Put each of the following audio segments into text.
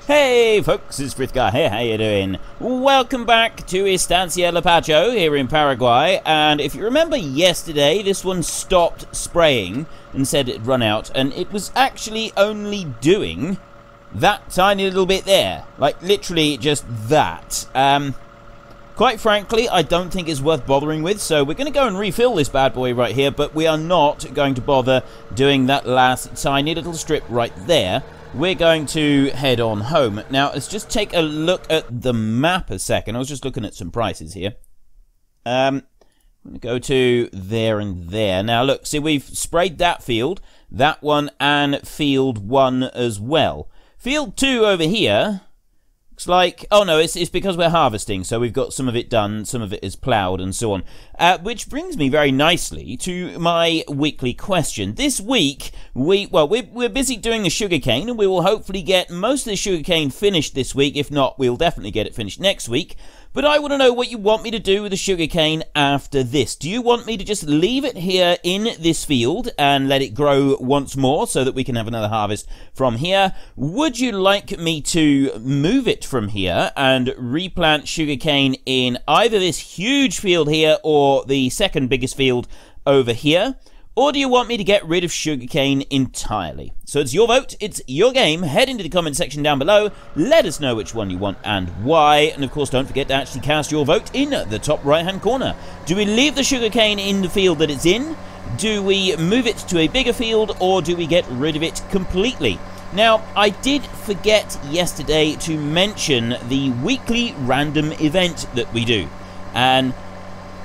Hey folks, it's Frithgar here, how you doing? Welcome back to Estancia Lapacho here in Paraguay, and if you remember yesterday, this one stopped spraying and said it'd run out, and it was actually only doing that tiny little bit there, like literally just that. Quite frankly, I don't think it's worth bothering with, so we're going to go and refill this bad boy right here, but we are not going to bother doing that last tiny little strip right there. We're going to head on home. Now, let's just take a look at the map a second. I was just looking at some prices here. I'm going to go to there and there. Now, look, see, we've sprayed that field, that one, and field 1 as well. Field 2 over here looks like... Oh, no, it's because we're harvesting, so we've got some of it done, some of it is ploughed, and so on. Which brings me very nicely to my weekly question. This week, we're busy doing the sugarcane, and we will hopefully get most of the sugarcane finished this week. If not, we'll definitely get it finished next week. But I want to know what you want me to do with the sugarcane after this. Do you want me to just leave it here in this field and let it grow once more so that we can have another harvest from here? Would you like me to move it from here and replant sugarcane in either this huge field here or the second biggest field over here? Or do you want me to get rid of sugarcane entirely? So it's your vote, it's your game. Head into the comment section down below. Let us know which one you want and why. And of course, don't forget to actually cast your vote in the top right-hand corner. Do we leave the sugarcane in the field that it's in? Do we move it to a bigger field? Or do we get rid of it completely? Now, I did forget yesterday to mention the weekly random event that we do. And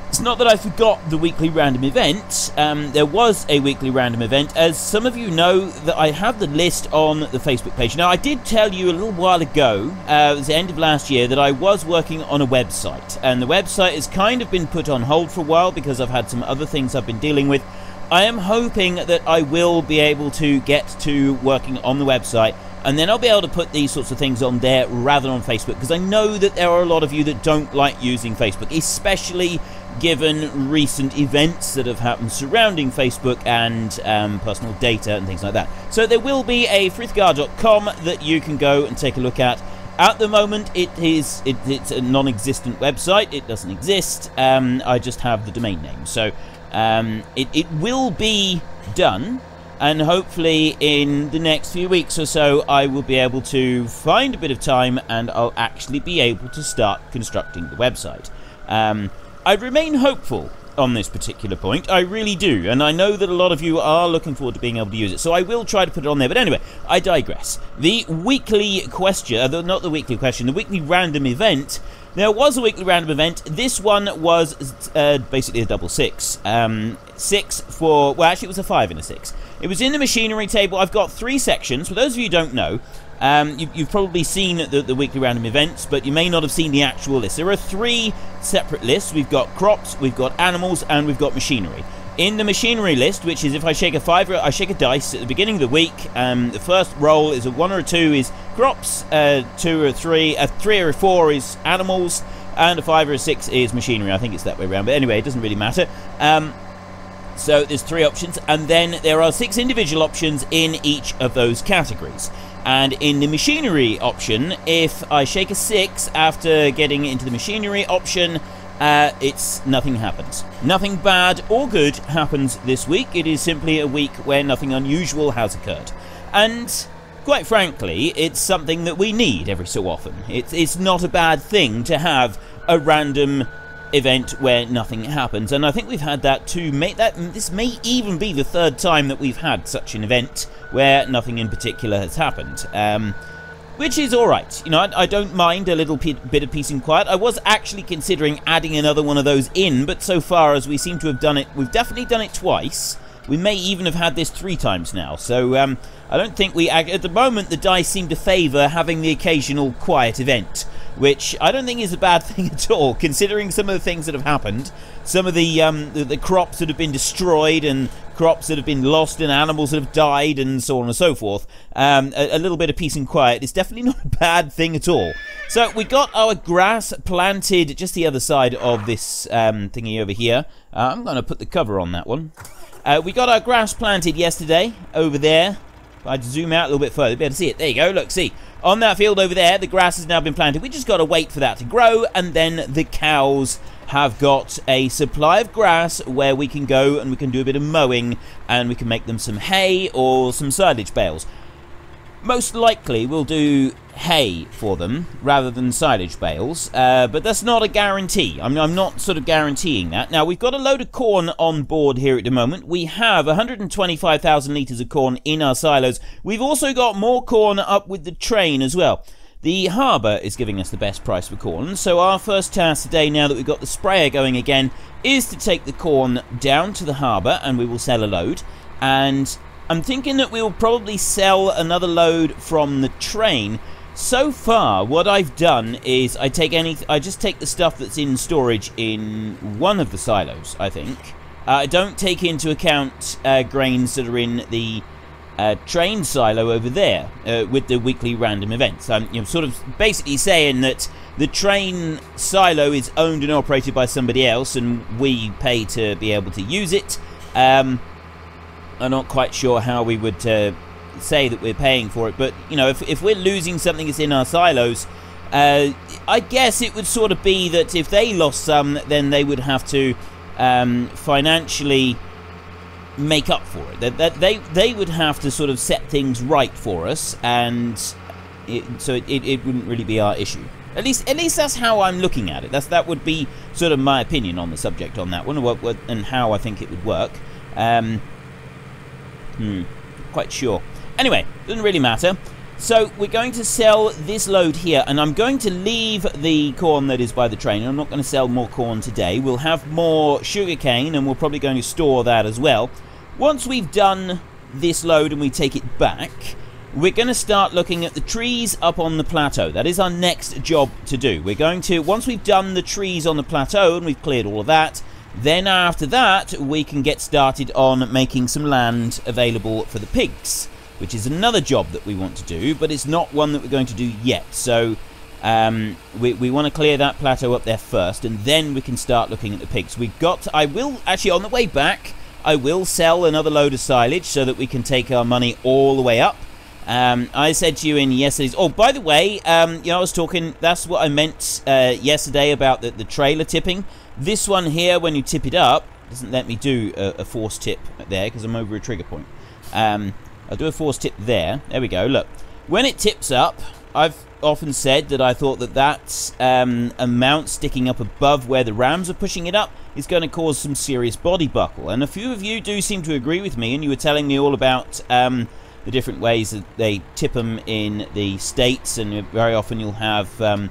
it's not that I forgot the weekly random event. There was a weekly random event. As some of you know, that I have the list on the Facebook page. Now, I did tell you a little while ago, it was the end of last year, that I was working on a website. And the website has kind of been put on hold for a while because I've had some other things I've been dealing with. I am hoping that I will be able to get to working on the website, and then I'll be able to put these sorts of things on there rather than on Facebook, because I know that there are a lot of you that don't like using Facebook, especially given recent events that have happened surrounding Facebook and personal data and things like that. So there will be a frithgar.com that you can go and take a look at. At the moment, it's a non-existent website. It doesn't exist. I just have the domain name. So it will be done, and hopefully in the next few weeks or so I will be able to find a bit of time and I'll actually be able to start constructing the website. I remain hopeful on this particular point, I really do, and I know that a lot of you are looking forward to being able to use it, so I will try to put it on there. But anyway, I digress. The weekly question, not the weekly question, the weekly random event. There was a weekly random event. This one was basically a double 6. 6 for, well, actually it was a 5 and a 6. It was in the machinery table. I've got 3 sections. For those of you who don't know, you've probably seen the weekly random events, but you may not have seen the actual list. There are 3 separate lists. We've got crops, we've got animals, and we've got machinery. In the machinery list, which is if I shake a 5, I shake a dice at the beginning of the week. The first roll is a 1 or a 2 is crops, 2 or a 3, a 3 or a 4 is animals, and a 5 or a 6 is machinery. I think it's that way around, but anyway, it doesn't really matter. So there's 3 options, and then there are 6 individual options in each of those categories. And in the machinery option, if I shake a 6 after getting into the machinery option, it's nothing happens. Nothing bad or good happens this week. It is simply a week where nothing unusual has occurred. And quite frankly, it's something that we need every so often. It's not a bad thing to have a random event where nothing happens, and I think we've had that to make that. This may even be the 3rd time that we've had such an event where nothing in particular has happened, which is alright. You know, I don't mind a little bit of peace and quiet. I was actually considering adding another one of those in, but so far as we seem to have done it, we've definitely done it twice. We may even have had this 3 times now, so I don't think at the moment the dice seem to favour having the occasional quiet event, which I don't think is a bad thing at all, considering some of the things that have happened. Some of the crops that have been destroyed, and crops that have been lost, and animals that have died, and so on and so forth. A little bit of peace and quiet is definitely not a bad thing at all. So we got our grass planted just the other side of this thingy over here. I'm going to put the cover on that one. We got our grass planted yesterday over there. If I zoom out a little bit further, you'll be able to see it. There you go, look, see. on that field over there, the grass has now been planted. We just got to wait for that to grow, and then the cows have got a supply of grass where we can go and we can do a bit of mowing, and we can make them some hay or some silage bales. Most likely we'll do hay for them rather than silage bales, but that's not a guarantee. I'm not sort of guaranteeing that. Now, we've got a load of corn on board here at the moment. We have 125,000 litres of corn in our silos. We've also got more corn up with the train as well. The harbour is giving us the best price for corn, so our first task today, now that we've got the sprayer going again, is to take the corn down to the harbour, and we will sell a load. And I'm thinking that we'll probably sell another load from the train. So far, what I've done is I just take the stuff that's in storage in one of the silos, I think. I don't take into account grains that are in the train silo over there with the weekly random events. I'm sort of basically saying that the train silo is owned and operated by somebody else, and we pay to be able to use it. I'm not quite sure how we would say that we're paying for it, but you know, if we're losing something that's in our silos, I guess it would sort of be that if they lost some, then they would have to financially make up for it. That they would have to sort of set things right for us, and so it wouldn't really be our issue. At least that's how I'm looking at it. That would be sort of my opinion on the subject on that one, and how I think it would work. Quite sure. Anyway, doesn't really matter. So we're going to sell this load here, and I'm going to leave the corn that is by the train. I'm not going to sell more corn today. We'll have more sugarcane, and we're probably going to store that as well. Once we've done this load and we take it back, we're going to start looking at the trees up on the plateau. That is our next job to do. We're going to, once we've done the trees on the plateau and we've cleared all of that, then after that we can get started on making some land available for the pigs, which is another job that we want to do, but it's not one that we're going to do yet. So we want to clear that plateau up there first, and then we can start looking at the pigs. I will actually, on the way back, I will sell another load of silage so that we can take our money all the way up. I said to you in yesterday's... Oh, by the way, you know, I was talking... That's what I meant yesterday about the trailer tipping. This one here, when you tip it up, doesn't let me do a force tip there because I'm over a trigger point. I'll do a force tip there. There we go. Look, when it tips up, I've often said that I thought that amount sticking up above where the rams are pushing it up is going to cause some serious body buckle. And a few of you do seem to agree with me, and you were telling me all about the different ways that they tip them in the States, and very often you'll have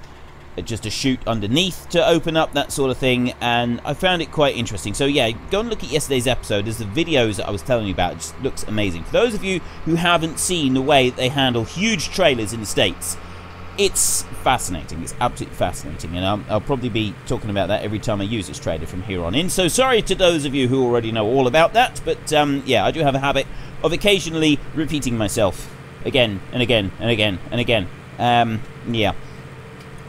just a chute underneath to open up, that sort of thing, and I found it quite interesting. So yeah, go and look at yesterday's episode. There's the videos that I was telling you about. It just looks amazing. For those of you who haven't seen the way they handle huge trailers in the States, it's fascinating. It's absolutely fascinating, and I'll probably be talking about that every time I use this trailer from here on in. So sorry to those of you who already know all about that, but yeah, I do have a habit of occasionally repeating myself again and again and again and again. Yeah.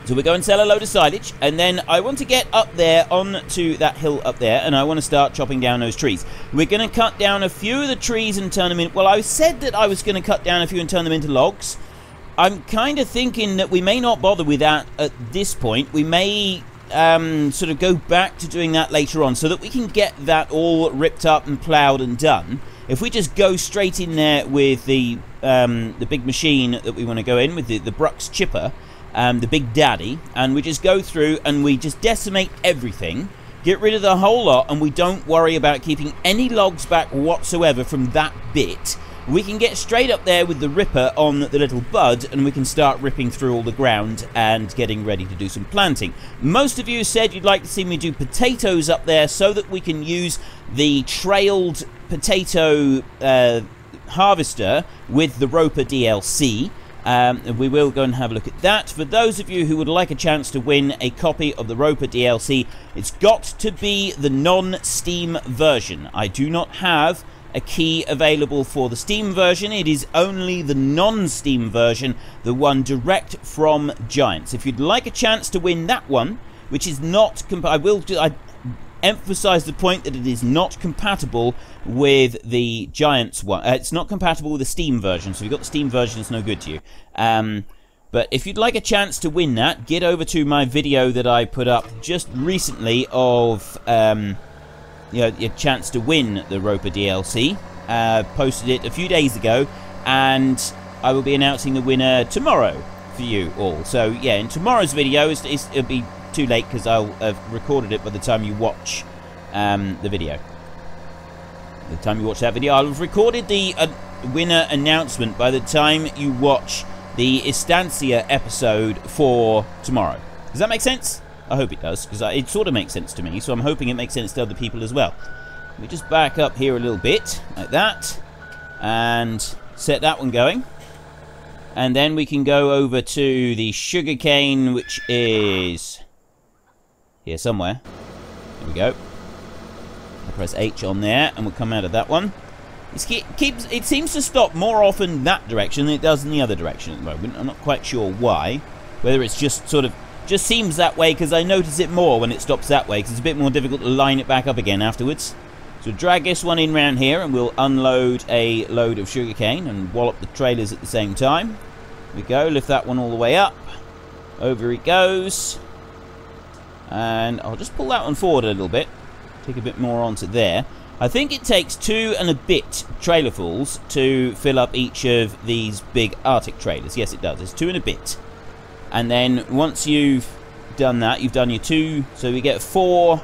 So we're going to sell a load of silage, and then I want to get up there onto that hill up there, and I want to start chopping down those trees. We're going to cut down a few of the trees and turn them in... Well, I said that I was going to cut down a few and turn them into logs. I'm kind of thinking that we may not bother with that at this point. We may sort of go back to doing that later on, so that we can get that all ripped up and ploughed and done. If we just go straight in there with the big machine that we want to go in with, the Brux chipper, the Big Daddy, and we just go through and we just decimate everything, get rid of the whole lot, and we don't worry about keeping any logs back whatsoever from that bit, we can get straight up there with the ripper on the little bud, and we can start ripping through all the ground and getting ready to do some planting. Most of you said you'd like to see me do potatoes up there so that we can use the trailed potato harvester with the Roper DLC. We will go and have a look at that. For those of you who would like a chance to win a copy of the Roper DLC, it's got to be the non-Steam version. I do not have a key available for the Steam version. It is only the non-Steam version, the one direct from Giants. If you'd like a chance to win that one, which is not... I emphasize the point that it is not compatible with the Giants one. It's not compatible with the Steam version, so if you've got the Steam version, it's no good to you. But if you'd like a chance to win that, get over to my video that I put up just recently of your chance to win the Roper DLC. Posted it a few days ago, and I will be announcing the winner tomorrow for you all. So yeah, in tomorrow's video, it'll be too late because I'll have recorded it by the time you watch the video. By the time you watch that video, I'll have recorded the winner announcement by the time you watch the Estancia episode for tomorrow. Does that make sense? I hope it does, because it sort of makes sense to me, so I'm hoping it makes sense to other people as well. Let me just back up here a little bit, like that, and set that one going. And then we can go over to the sugarcane, which is here somewhere. There we go. I'll press H on there, and we'll come out of that one. It seems to stop more often that direction than it does in the other direction at the moment. I'm not quite sure why. Whether it's just sort of just seems that way because I notice it more when it stops that way, because it's a bit more difficult to line it back up again afterwards. So drag this one in round here, and we'll unload a load of sugarcane and wallop the trailers at the same time. There we go. Lift that one all the way up. Over it goes. And I'll just pull that one forward a little bit. Take a bit more onto there. I think it takes 2 and a bit trailerfuls to fill up each of these big Arctic trailers. Yes, it does. It's 2 and a bit. And then once you've done that, you've done your 2, so we get 4,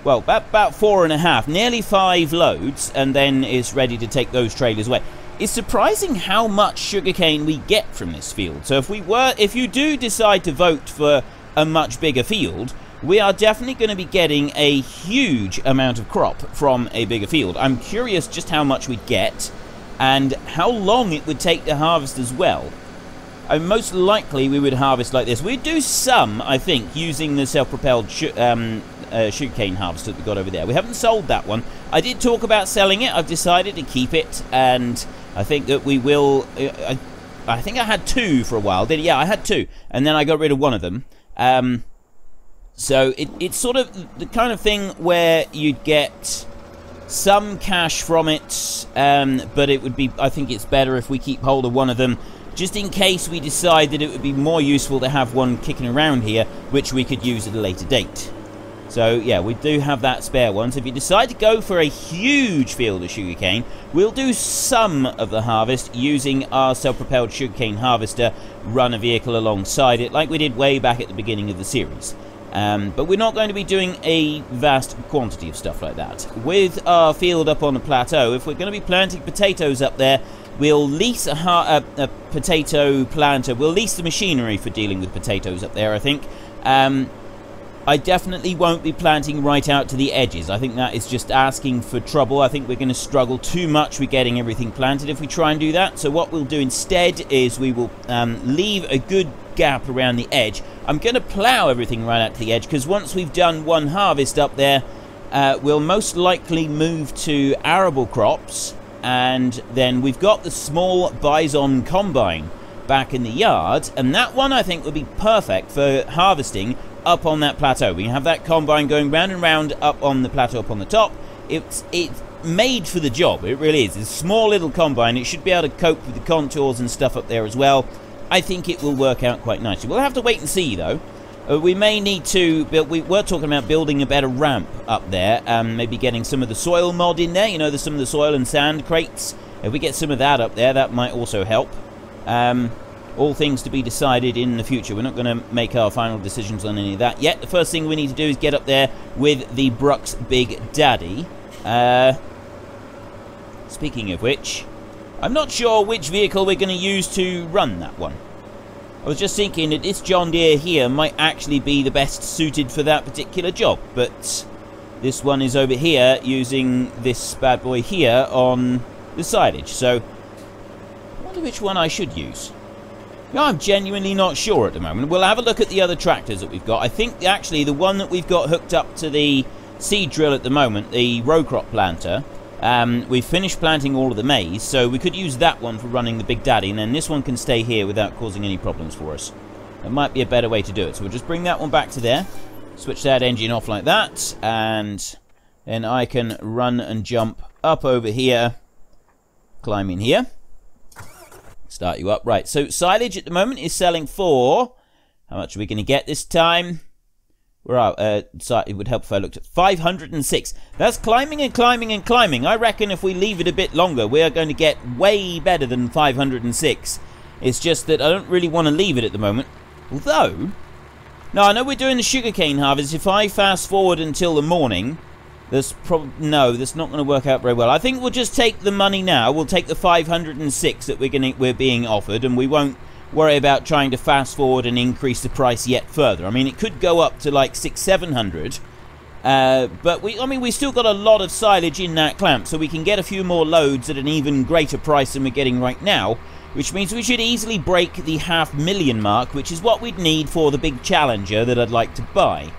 well, about 4.5, nearly 5 loads, and then it's ready to take those trailers away. It's surprising how much sugarcane we get from this field. So if you do decide to vote for a much bigger field, we are definitely going to be getting a huge amount of crop from a bigger field. I'm curious just how much we'd get and how long it would take to harvest as well. Most likely we would harvest like this. We'd do some, I think, using the self-propelled sugarcane harvester that we got over there. We haven't sold that one. I did talk about selling it. I've decided to keep it, and I think that we will. I think I had 2 for a while. Yeah, I had 2, and then I got rid of one of them. So it's sort of the kind of thing where you'd get some cash from it, but it would be. I think it's better if we keep hold of one of them, just in case we decide that it would be more useful to have one kicking around here, which we could use at a later date. So yeah, we do have that spare one. So if you decide to go for a huge field of sugarcane, we'll do some of the harvest using our self-propelled sugarcane harvester, run a vehicle alongside it, like we did way back at the beginning of the series. But we're not going to be doing a vast quantity of stuff like that. With our field up on the plateau, if we're going to be planting potatoes up there, we'll lease a potato planter. We'll lease the machinery for dealing with potatoes up there, I think. I definitely won't be planting right out to the edges. I think that is just asking for trouble. I think we're going to struggle too much with getting everything planted if we try and do that. So what we'll do instead is we will leave a good gap around the edge. I'm going to plough everything right out to the edge, because once we've done one harvest up there, we'll most likely move to arable crops, and then we've got the small bison combine back in the yard, and that one I think would be perfect for harvesting up on that plateau. We can have that combine going round and round up on the plateau up on the top. It's made for the job. It really is. It's a small little combine. It should be able to cope with the contours and stuff up there as well. I think it will work out quite nicely. We'll have to wait and see, though. We may need to build. We were talking about building a better ramp up there. Maybe getting some of the soil mod in there. You know, there's some of the soil and sand crates. If we get some of that up there, that might also help. All things to be decided in the future. We're not going to make our final decisions on any of that yet. The first thing we need to do is get up there with the Bruck's Big Daddy. Speaking of which, I'm not sure which vehicle we're going to use to run that one. I was just thinking that this John Deere here might actually be the best suited for that particular job, but this one is over here using this bad boy here on the silage. So I wonder which one I should use. No, I'm genuinely not sure at the moment. We'll have a look at the other tractors that we've got. I think actually the one that we've got hooked up to the seed drill at the moment, the row crop planter, we've finished planting all of the maize, so we could use that one for running the Big Daddy, and then this one can stay here without causing any problems for us. That might be a better way to do it. So we'll just bring that one back to there, switch that engine off like that, and then I can run and jump up over here, climb in here. start you up. Right, so silage at the moment is selling for... How much are we going to get this time? We're out. It would help if I looked at 506. That's climbing and climbing and climbing. I reckon if we leave it a bit longer, we are going to get way better than 506. It's just that I don't really want to leave it at the moment. Although... Now, I know we're doing the sugarcane harvest. If I fast forward until the morning, that's that's not going to work out very well. I think we'll just take the money now. We'll take the 506 that we're being offered, and we won't worry about trying to fast forward and increase the price yet further. I mean, it could go up to like 600-700, but we still got a lot of silage in that clamp, so we can get a few more loads at an even greater price than we're getting right now. Which means we should easily break the 500,000 mark, which is what we'd need for the big Challenger that I'd like to buy.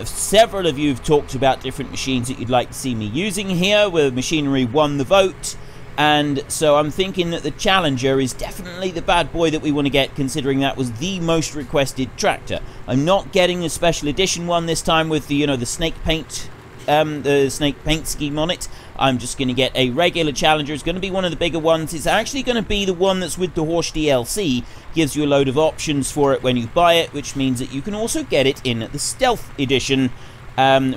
Several of you have talked about different machines that you'd like to see me using here, where machinery won the vote. And so I'm thinking that the Challenger is definitely the bad boy that we want to get, considering that was the most requested tractor. I'm not getting a special edition one this time with the, the snake paint scheme on it. I'm just going to get a regular Challenger. It's going to be one of the bigger ones. It's actually going to be the one that's with the Horse DLC. Gives you a load of options for it when you buy it, which means that you can also get it in the Stealth Edition,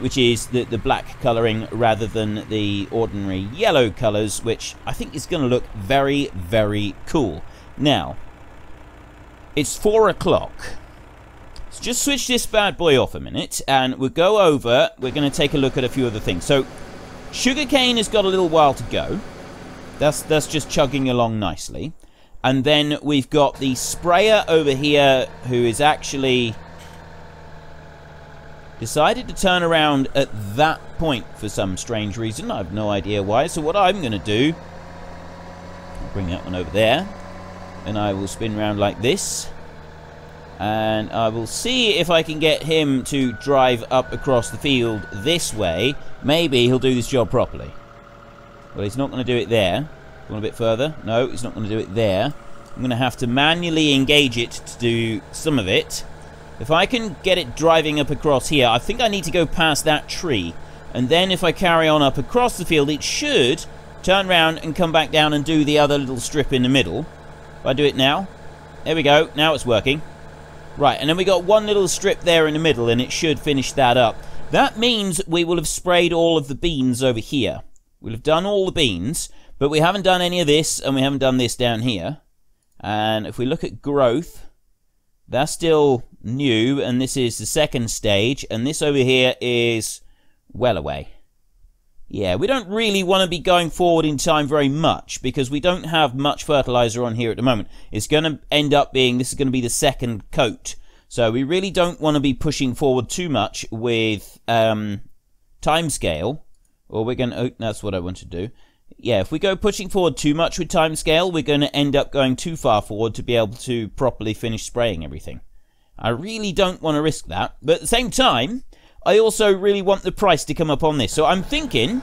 which is the black colouring rather than the ordinary yellow colours, which I think is going to look very, very cool. Now, it's 4 o'clock. So just switch this bad boy off a minute, and we'll go over. We're going to take a look at a few other things. So, sugarcane has got a little while to go. That's just chugging along nicely. And then we've got the sprayer over here, who is actually decided to turn around at that point for some strange reason. I have no idea why. So what I'm going to do, I'll bring that one over there, and I will spin around like this. And I will see if I can get him to drive up across the field this way. Maybe he'll do this job properly. Well, he's not going to do it there. Going a bit further? No, he's not going to do it there. I'm going to have to manually engage it to do some of it. If I can get it driving up across here, I think I need to go past that tree. And then if I carry on up across the field, it should turn around and come back down and do the other little strip in the middle. If I do it now. There we go. Now it's working. Right, and then we got one little strip there in the middle, and it should finish that up. That means we will have sprayed all of the beans over here. We'll have done all the beans, but we haven't done any of this, and we haven't done this down here. And if we look at growth, that's still new, and this is the second stage, and this over here is well away. Yeah, we don't really want to be going forward in time very much, because we don't have much fertilizer on here at the moment. It's going to end up being, this is going to be the second coat. So we really don't want to be pushing forward too much with timescale. Or we're going to, oh, that's what I want to do. Yeah, if we go pushing forward too much with timescale, we're going to end up going too far forward to be able to properly finish spraying everything. I really don't want to risk that. But at the same time, I also really want the price to come up on this. So I'm thinking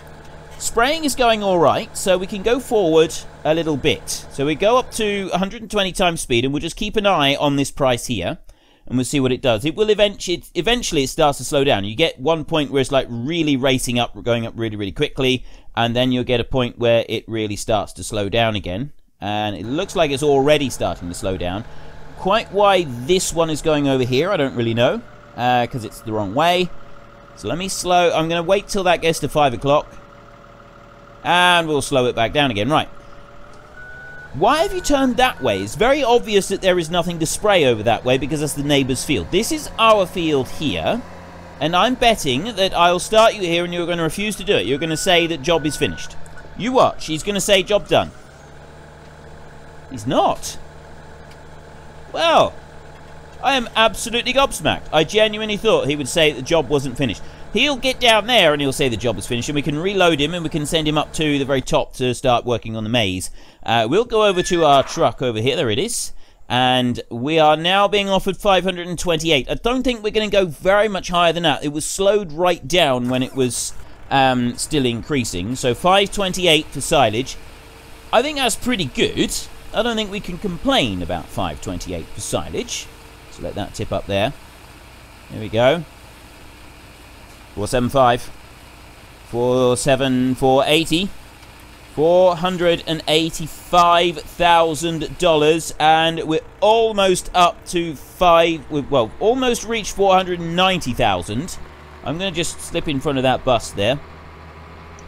spraying is going all right, so we can go forward a little bit. So we go up to 120 times speed, and we'll just keep an eye on this price here, and we'll see what it does. It will eventually it starts to slow down. You get one point where it's like really racing up, going up really, really quickly, and then you'll get a point where it really starts to slow down again. And it looks like it's already starting to slow down. Quite why this one is going over here, I don't really know, because it's the wrong way. So let me slow. I'm going to wait till that gets to 5 o'clock. And we'll slow it back down again. Right. Why have you turned that way? It's very obvious that there is nothing to spray over that way, because that's the neighbour's field. This is our field here. And I'm betting that I'll start you here and you're going to refuse to do it. You're going to say that job is finished. You watch. He's going to say job done. He's not. Well, I am absolutely gobsmacked. I genuinely thought he would say the job wasn't finished. He'll get down there and he'll say the job is finished, and we can reload him and we can send him up to the very top to start working on the maize. We'll go over to our truck over here. There it is. And we are now being offered 528. I don't think we're going to go very much higher than that. It was slowed right down when it was still increasing. So 528 for silage. I think that's pretty good. I don't think we can complain about 528 for silage. So let that tip up there. There we go. 475. 480. $485,000, and we're almost up to almost reached 490,000. I'm going to just slip in front of that bus there.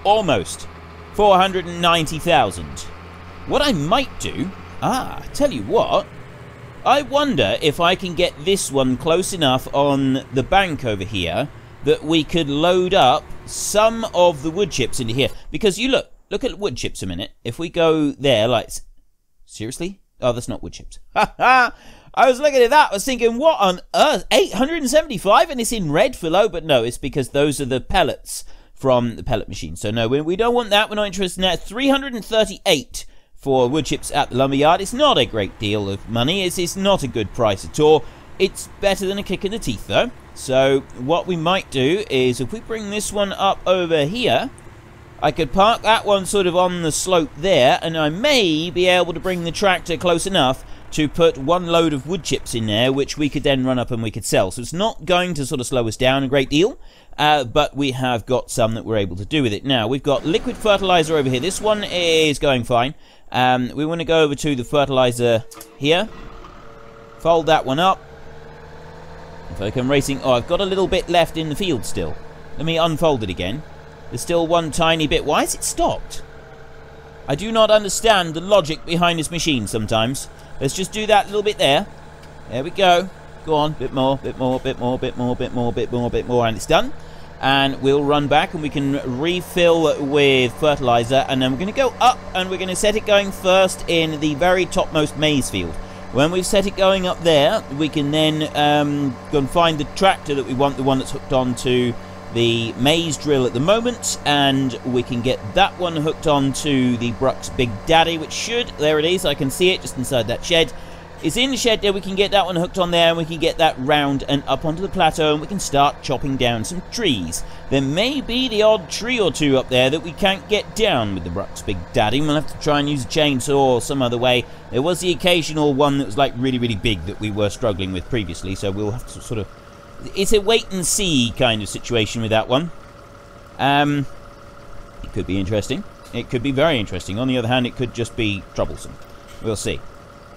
Almost 490,000. What I might do, tell you what, I wonder if I can get this one close enough on the bank over here that we could load up some of the wood chips into here. Because you look at wood chips a minute. If we go there, like, seriously? Oh, that's not wood chips. Ha ha! I was looking at that, I was thinking, what on earth? 875 and it's in red for low, but no, it's because those are the pellets from the pellet machine. So no, we don't want that, we're not interested in that. 338 for wood chips at the lumberyard. It's not a great deal of money, it's not a good price at all. It's better than a kick in the teeth though. So what we might do is, if we bring this one up over here, I could park that one sort of on the slope there, and I may be able to bring the tractor close enough to put one load of wood chips in there, which we could then run up and we could sell. So it's not going to sort of slow us down a great deal, but we have got some that we're able to do with it. Now, we've got liquid fertilizer over here. This one is going fine. We want to go over to the fertilizer here. Fold that one up. If I come racing... Oh, I've got a little bit left in the field still. Let me unfold it again. There's still one tiny bit. Why is it stopped? I do not understand the logic behind this machine sometimes. Let's just do that little bit there. There we go. Go on. Bit more, bit more, bit more, bit more, bit more, bit more, bit more, and it's done. And we'll run back and we can refill with fertilizer, and then we're going to go up and we're going to set it going first in the very topmost maize field. When we've set it going up there, we can then go and find the tractor that we want, the one that's hooked onto the maize drill at the moment, and we can get that one hooked onto the Bruck's Big Daddy, which should, there it is, I can see it just inside that shed. It's in the shed there, we can get that one hooked on there, and we can get that round and up onto the plateau, and we can start chopping down some trees. There may be the odd tree or two up there that we can't get down with the Bruck's Big Daddy. We'll have to try and use a chainsaw or some other way. There was the occasional one that was like really, really big that we were struggling with previously, so we'll have to sort of... It's a wait-and-see kind of situation with that one. It could be interesting. It could be very interesting. On the other hand, it could just be troublesome. We'll see.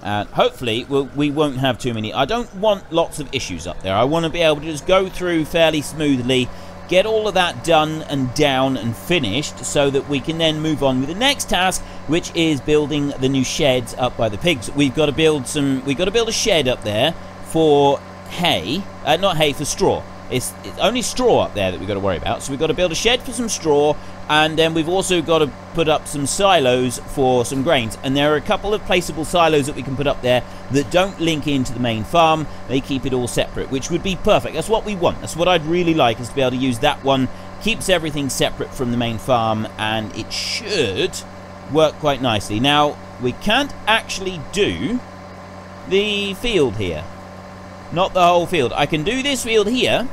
Hopefully, we won't have too many. I don't want lots of issues up there. I want to be able to just go through fairly smoothly, get all of that done and down and finished, so that we can then move on with the next task, which is building the new sheds up by the pigs. We've got to build a shed up there for hay, not hay, for straw. It's only straw up there that we've got to worry about. So we've got to build a shed for some straw, and then we've also got to put up some silos for some grains. And there are a couple of placeable silos that we can put up there that don't link into the main farm. They keep it all separate, which would be perfect. That's what we want. That's what I'd really like, is to be able to use that one. Keeps everything separate from the main farm, and it should work quite nicely. Now, we can't actually do the field here. Not the whole field. I can do this field here,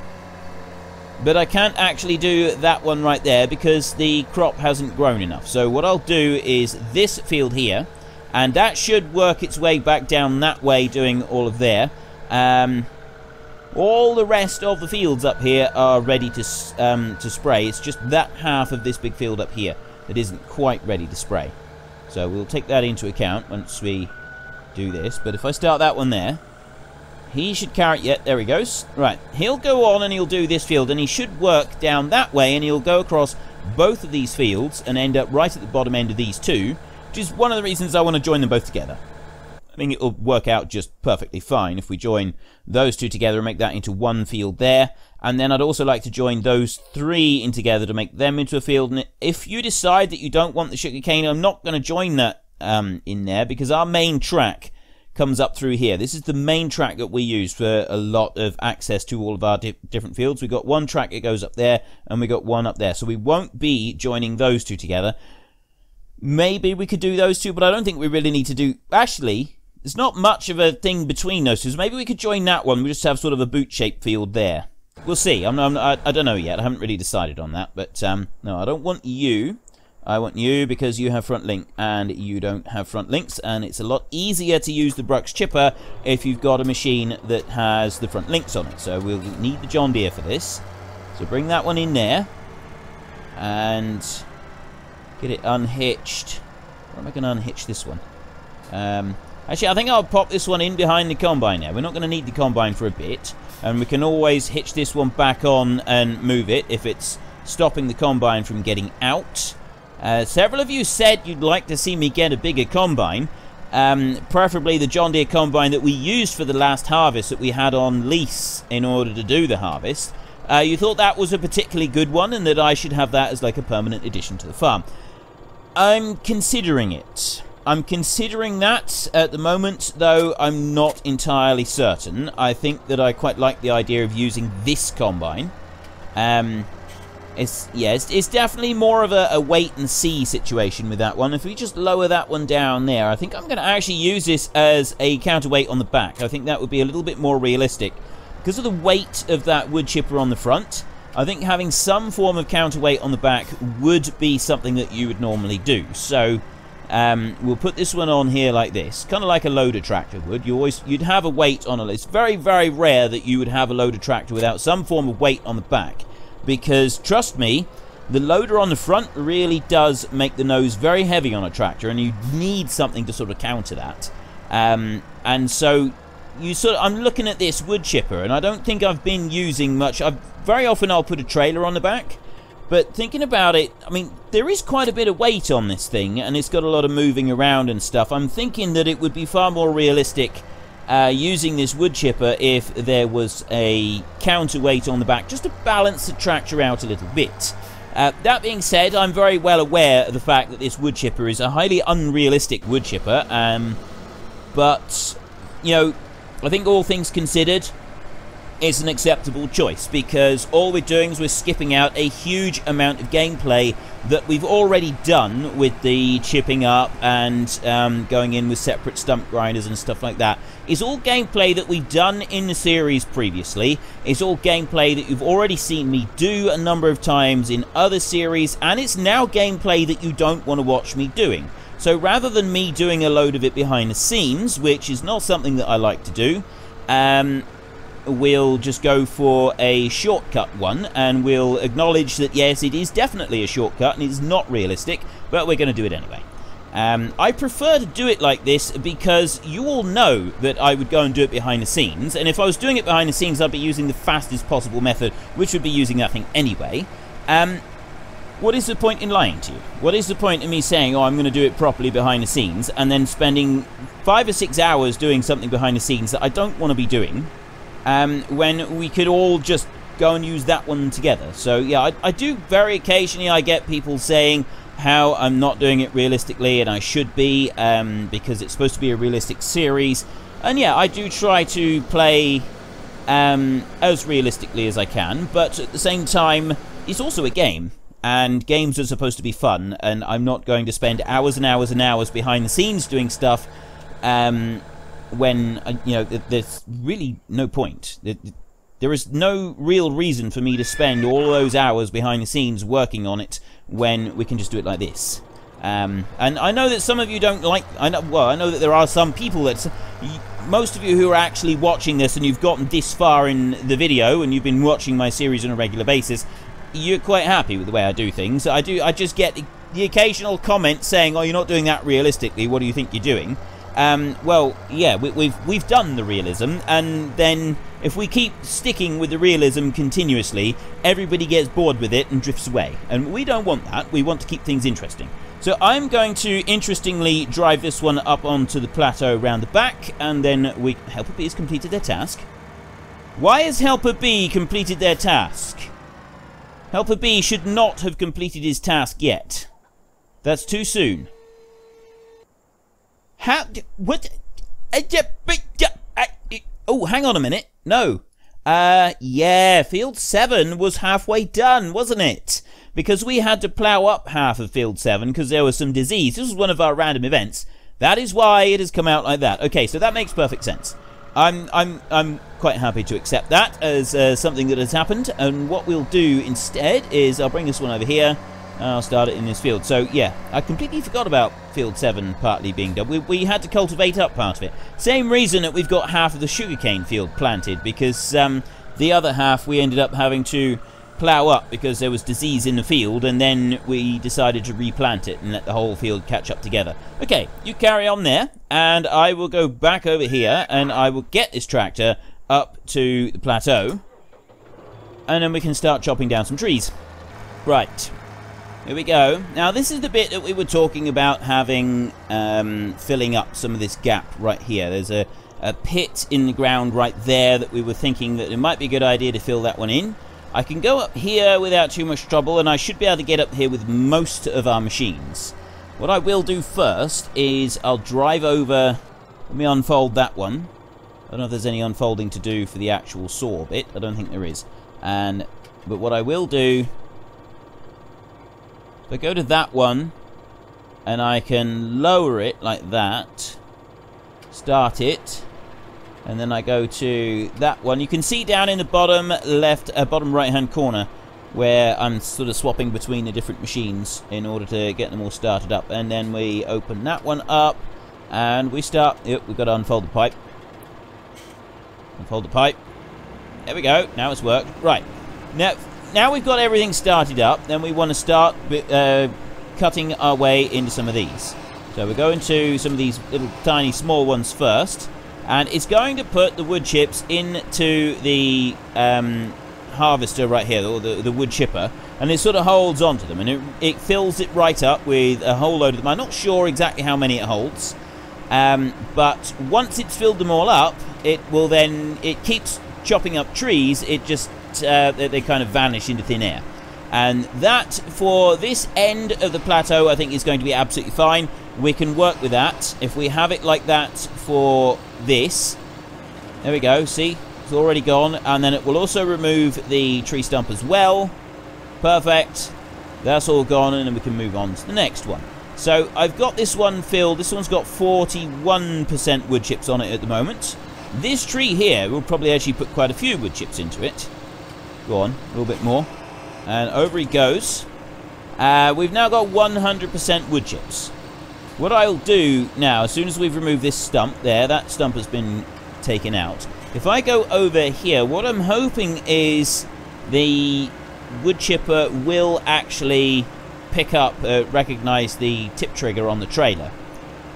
but I can't actually do that one right there because the crop hasn't grown enough. So what I'll do is this field here, and that should work its way back down that way, doing all of there. All the rest of the fields up here are ready to spray. It's just that half of this big field up here that isn't quite ready to spray. So we'll take that into account once we do this. But if I start that one there, he should carry... Yeah, there he goes. Right, he'll go on and he'll do this field, and he should work down that way, and he'll go across both of these fields and end up right at the bottom end of these two, which is one of the reasons I want to join them both together. I think it'll work out just perfectly fine if we join those two together and make that into one field there. And then I'd also like to join those three in together to make them into a field. And if you decide that you don't want the sugarcane, I'm not going to join that in there, because our main track comes up through here. This is the main track that we use for a lot of access to all of our different fields. We've got one track that goes up there, and we got one up there. So we won't be joining those two together. Maybe we could do those two, but I don't think we really need to do... Actually, there's not much of a thing between those two. So maybe we could join that one. We just have sort of a boot-shaped field there. We'll see. I don't know yet. I haven't really decided on that. But no, I don't want you. I want you because you have front link and you don't have front links, and it's a lot easier to use the Bruck's chipper if you've got a machine that has the front links on it. So we'll need the John Deere for this. So bring that one in there, and get it unhitched. Where am I going to unhitch this one? Actually, I think I'll pop this one in behind the combine now. We're not going to need the combine for a bit. And we can always hitch this one back on and move it if it's stopping the combine from getting out. Several of you said you'd like to see me get a bigger combine. Preferably the John Deere combine that we used for the last harvest that we had on lease in order to do the harvest. You thought that was a particularly good one and that I should have that as like a permanent addition to the farm. I'm considering it. I'm considering that at the moment, though I'm not entirely certain. I think that I quite like the idea of using this combine. It's definitely more of a wait and see situation with that one. If we just lower that one down there, I think I'm going to actually use this as a counterweight on the back. I think that would be a little bit more realistic. Because of the weight of that wood chipper on the front, I think having some form of counterweight on the back would be something that you would normally do. So we'll put this one on here like this, kind of like a loader tractor would. You'd have a weight on it. It's very, very rare that you would have a loader tractor without some form of weight on the back. Because, trust me, the loader on the front really does make the nose very heavy on a tractor, and you need something to sort of counter that. And so, I'm looking at this wood chipper, and I don't think I've been using much. Very often I'll put a trailer on the back, but thinking about it, I mean, there is quite a bit of weight on this thing, and it's got a lot of moving around and stuff. I'm thinking that it would be far more realistic using this wood chipper if there was a counterweight on the back, just to balance the tractor out a little bit. That being said, I'm very well aware of the fact that this wood chipper is a highly unrealistic wood chipper, but, you know, I think all things considered, it's an acceptable choice, because all we're doing is we're skipping out a huge amount of gameplay that we've already done with the chipping up and going in with separate stump grinders and stuff like that. It's all gameplay that we've done in the series previously. It's all gameplay that you've already seen me do a number of times in other series, and it's now gameplay that you don't want to watch me doing. So rather than me doing a load of it behind the scenes, which is not something that I like to do, we'll just go for a shortcut one, and we'll acknowledge that yes, it is definitely a shortcut and it's not realistic, but we're going to do it anyway. I prefer to do it like this because you all know that I would go and do it behind the scenes, and if I was doing it behind the scenes I'd be using the fastest possible method, which would be using that thing anyway. What is the point in lying to you? What is the point in me saying, oh, I'm going to do it properly behind the scenes, and then spending 5 or 6 hours doing something behind the scenes that I don't want to be doing, when we could all just go and use that one together? So yeah, I do very occasionally, I get people saying how I'm not doing it realistically, and I should be, because it's supposed to be a realistic series. And yeah, I do try to play as realistically as I can, but at the same time, it's also a game. And games are supposed to be fun, and I'm not going to spend hours and hours and hours behind the scenes doing stuff when, you know, there's really no point. There is no real reason for me to spend all those hours behind the scenes working on it when we can just do it like this. And I know that some of you don't like... I know that there are some people that... Most of you who are actually watching this and you've gotten this far in the video and you've been watching my series on a regular basis, you're quite happy with the way I do things. I just get the occasional comment saying, oh, you're not doing that realistically, what do you think you're doing? Well, yeah, we've done the realism, and then if we keep sticking with the realism continuously, everybody gets bored with it and drifts away. And we don't want that. We want to keep things interesting. So I'm going to interestingly drive this one up onto the plateau around the back, and then Helper B has completed their task. Why has Helper B completed their task? Helper B should not have completed his task yet. That's too soon. How... What... Oh, hang on a minute. No. Yeah, Field 7 was halfway done, wasn't it? Because we had to plough up half of Field 7 because there was some disease. This was one of our random events. That is why it has come out like that. Okay, so that makes perfect sense. I'm quite happy to accept that as something that has happened, and what we'll do instead is I'll bring this one over here and I'll start it in this field. So yeah, I completely forgot about Field 7 partly being done. We had to cultivate up part of it. Same reason that we've got half of the sugarcane field planted, because the other half we ended up having to plough up because there was disease in the field, and then we decided to replant it and let the whole field catch up together. Okay, you carry on there, and I will go back over here, and I will get this tractor up to the plateau, and then we can start chopping down some trees. Right, here we go. Now, this is the bit that we were talking about having, filling up some of this gap right here. There's a pit in the ground right there that we were thinking that it might be a good idea to fill that one in. I can go up here without too much trouble, and I should be able to get up here with most of our machines. What I will do first is I'll drive over. Let me unfold that one. I don't know if there's any unfolding to do for the actual saw bit. I don't think there is. But what I will do, if I go to that one, and I can lower it like that, start it, and then I go to that one. You can see down in the bottom left, bottom right hand corner where I'm sort of swapping between the different machines in order to get them all started up. And then we open that one up and we start. Yep, we've got to unfold the pipe. Unfold the pipe. There we go. Now it's worked. Right. Now we've got everything started up, then we want to start cutting our way into some of these. So we're going to some of these little tiny small ones first. And it's going to put the wood chips into the harvester right here, or the wood chipper, and it sort of holds onto them, and it fills it right up with a whole load of them. I'm not sure exactly how many it holds, but once it's filled them all up, it keeps chopping up trees. It just they kind of vanish into thin air, and that for this end of the plateau I think is going to be absolutely fine. We can work with that. If we have it like that for this, there we go, see, it's already gone, and then it will also remove the tree stump as well. Perfect, that's all gone, and then we can move on to the next one. So I've got this one filled. This one's got 41% wood chips on it at the moment. This tree here will probably actually put quite a few wood chips into it. Go on, a little bit more, and over he goes. We've now got 100% wood chips. What I'll do now, as soon as we've removed this stump there, that stump has been taken out. If I go over here, what I'm hoping is the wood chipper will actually pick up, recognize the tip trigger on the trailer.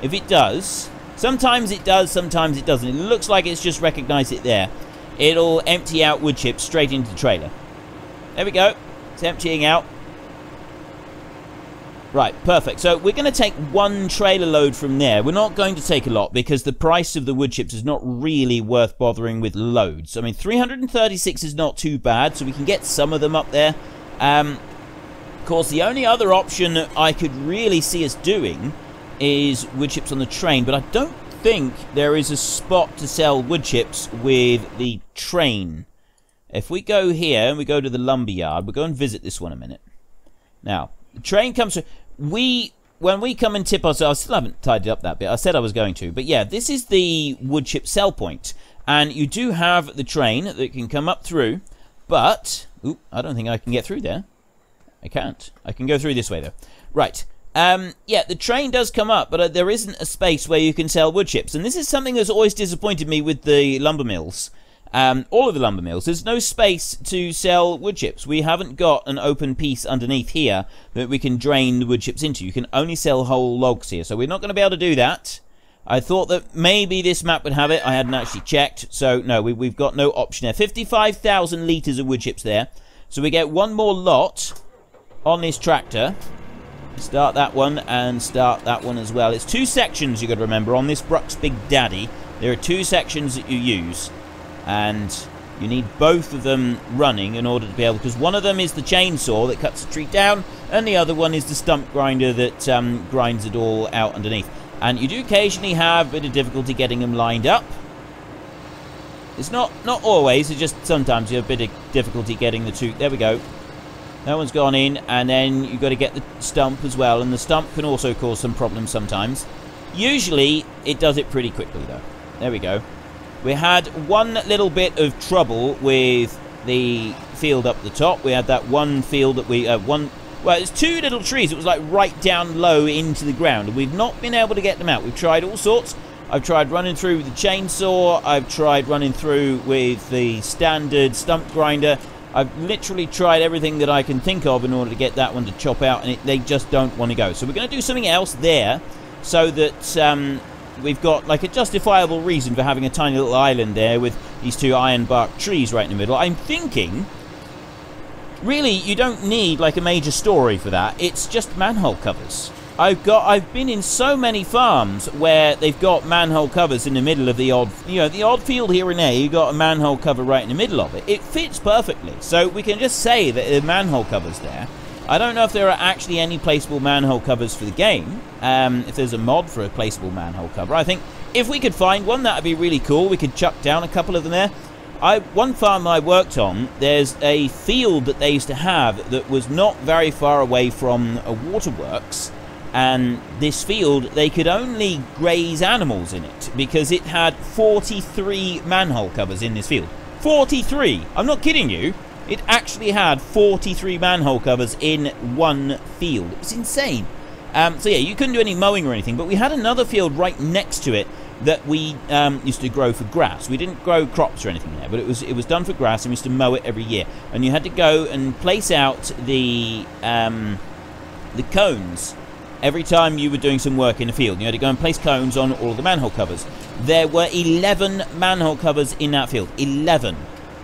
If it does, sometimes it does, sometimes it doesn't. It looks like it's just recognized it there. It'll empty out wood chips straight into the trailer. There we go. It's emptying out. Right, perfect. So we're going to take one trailer load from there. We're not going to take a lot because the price of the wood chips is not really worth bothering with loads. I mean, 336 is not too bad, so we can get some of them up there. Of course, the only other option I could really see us doing is wood chips on the train, but I don't think there is a spot to sell wood chips with the train. If we go here and we go to the lumber yard, we'll go and visit this one a minute. Now, the train comes to... When we come and tip ourselves, I still haven't tidied up that bit. I said I was going to. But yeah, this is the wood chip sell point. And you do have the train that can come up through. But, ooh, I don't think I can get through there. I can't. I can go through this way, though. Right. Yeah, the train does come up, but there isn't a space where you can sell wood chips. And this is something that's always disappointed me with the lumber mills. All of the lumber mills. There's no space to sell wood chips. We haven't got an open piece underneath here that we can drain the wood chips into. You can only sell whole logs here, so we're not going to be able to do that. I thought that maybe this map would have it. I hadn't actually checked, so no, we've got no option there. 55,000 litres of wood chips there. So we get one more lot on this tractor. Start that one and start that one as well. It's two sections, you've got to remember, on this Bruck's Big Daddy. There are two sections that you use. And you need both of them running in order to be able, because one of them is the chainsaw that cuts the tree down, and the other one is the stump grinder that grinds it all out underneath. And you do occasionally have a bit of difficulty getting them lined up. It's not always, it's just sometimes you have a bit of difficulty getting the two. There we go. That one's gone in, and then you've got to get the stump as well, and the stump can also cause some problems sometimes. Usually it does it pretty quickly though. There we go. We had one little bit of trouble with the field up the top. We had that one field that we... well, it's two little trees. It was like right down low into the ground. And we've not been able to get them out. We've tried all sorts. I've tried running through with the chainsaw. I've tried running through with the standard stump grinder. I've literally tried everything that I can think of in order to get that one to chop out, and they just don't want to go. So we're going to do something else there, so that we've got like a justifiable reason for having a tiny little island there with these two iron bark trees right in the middle. I'm thinking, really, you don't need like a major story for that. It's just manhole covers. I've been in so many farms where they've got manhole covers in the middle of the odd, the odd field here and there. You got a manhole cover right in the middle of it. It fits perfectly. So we can just say that the manhole covers there. I don't know if there are actually any placeable manhole covers for the game. If there's a mod for a placeable manhole cover, I think if we could find one, that would be really cool. We could chuck down a couple of them there. One farm I worked on, there's a field that they used to have that was not very far away from a waterworks. And this field, they could only graze animals in it because it had 43 manhole covers in this field. 43! I'm not kidding you. It actually had 43 manhole covers in one field. It was insane. So yeah, you couldn't do any mowing or anything, but we had another field right next to it that we used to grow for grass. We didn't grow crops or anything there, but it was done for grass, and we used to mow it every year. And you had to go and place out the cones. Every time you were doing some work in the field, you had to go and place cones on all of the manhole covers. There were 11 manhole covers in that field. 11.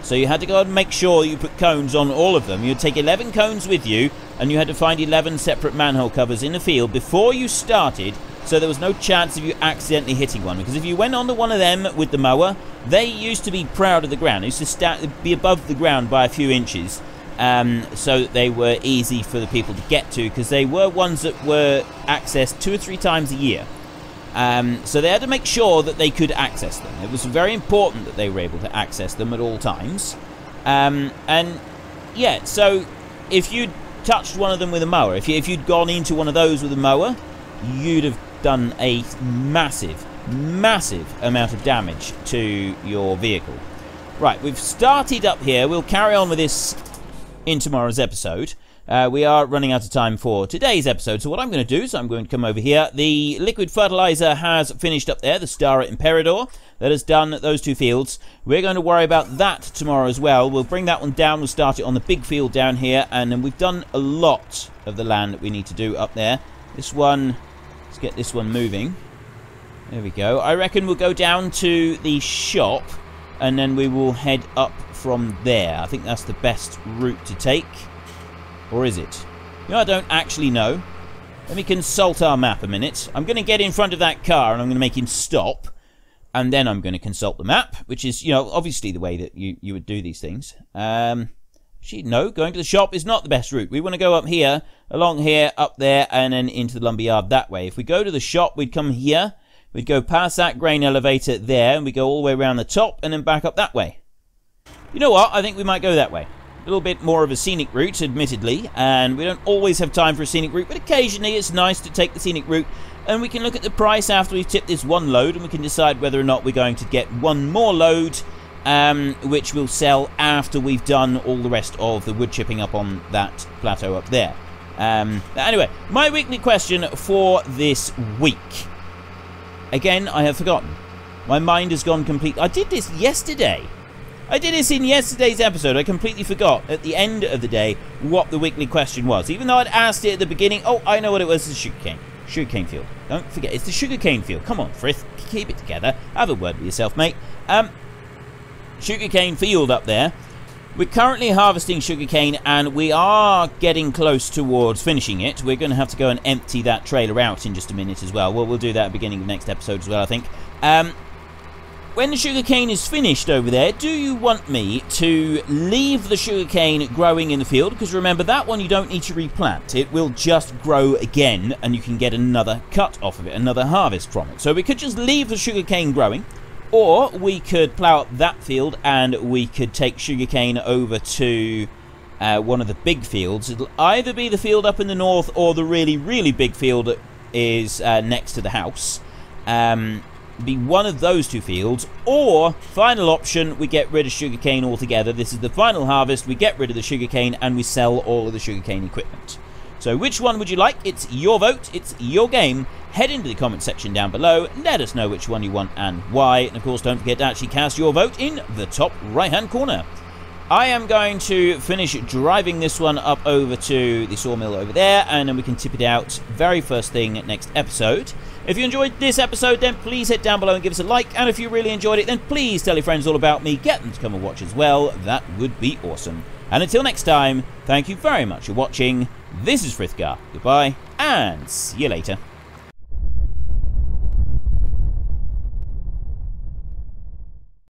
So you had to go and make sure you put cones on all of them. You'd take 11 cones with you, and you had to find 11 separate manhole covers in the field before you started, so there was no chance of you accidentally hitting one. Because if you went onto one of them with the mower, they used to be proud of the ground. They used to be above the ground by a few inches. So that they were easy for the people to get to, because they were ones that were accessed 2 or 3 times a year. So they had to make sure that they could access them. It was very important that they were able to access them at all times. And yeah, so if you'd touched one of them with a mower, if you'd gone into one of those with a mower, you'd have done a massive amount of damage to your vehicle. Right, we've started up here. We'll carry on with this in tomorrow's episode. We are running out of time for today's episode, so what I'm going to do is I'm going to come over here. The liquid fertilizer has finished up there, the Star Imperador, that has done those 2 fields. We're going to worry about that tomorrow as well. We'll bring that one down, we'll start it on the big field down here, and then we've done a lot of the land that we need to do up there. This one, let's get this one moving. There we go. I reckon we'll go down to the shop, and then we will head up from there. I think that's the best route to take. Or is it? I don't actually know. Let me consult our map a minute. I'm going to get in front of that car and I'm going to make him stop. And then I'm going to consult the map, which is, obviously the way that you would do these things. No, going to the shop is not the best route. We want to go up here, along here, up there, and then into the lumberyard that way. If we go to the shop, we'd come here. We'd go past that grain elevator there, and we go all the way around the top, and then back up that way. You know what? I think we might go that way. A little bit more of a scenic route, admittedly, and we don't always have time for a scenic route, but occasionally it's nice to take the scenic route, and we can look at the price after we've tipped this one load, and we can decide whether or not we're going to get one more load, which we'll sell after we've done all the rest of the wood chipping up on that plateau up there. Anyway, my weekly question for this week. Again, I have forgotten. My mind has gone complete. I did this yesterday. I did this in yesterday's episode. I completely forgot at the end of the day what the weekly question was. Even though I'd asked it at the beginning. Oh, I know what it was. It's the sugarcane. Sugarcane field. Don't forget, it's the sugarcane field. Come on, Frith. Keep it together. Have a word with yourself, mate. Sugarcane field up there. We're currently harvesting sugarcane, and we are getting close towards finishing it. We're going to have to go and empty that trailer out in just a minute as well. We'll do that at the beginning of the next episode as well, I think. When the sugarcane is finished over there, do you want me to leave the sugarcane growing in the field? Because remember, that one you don't need to replant. It will just grow again, and you can get another cut off of it, another harvest from it. So we could just leave the sugarcane growing, or we could plough up that field, and we could take sugarcane over to one of the big fields. It'll either be the field up in the north, or the really, really big field that is next to the house. Be one of those 2 fields, or final option, we get rid of sugarcane altogether. This is the final harvest, we get rid of the sugarcane and we sell all of the sugarcane equipment. So which one would you like? It's your vote, it's your game. Head into the comment section down below, let us know which one you want and why, and of course don't forget to actually cast your vote in the top right hand corner. I am going to finish driving this one up over to the sawmill over there, and then we can tip it out very first thing next episode. If you enjoyed this episode, then please hit down below and give us a like, and if you really enjoyed it, then please tell your friends all about me, get them to come and watch as well. That would be awesome. And until next time, thank you very much for watching. This is Frithgar. Goodbye, and see you later.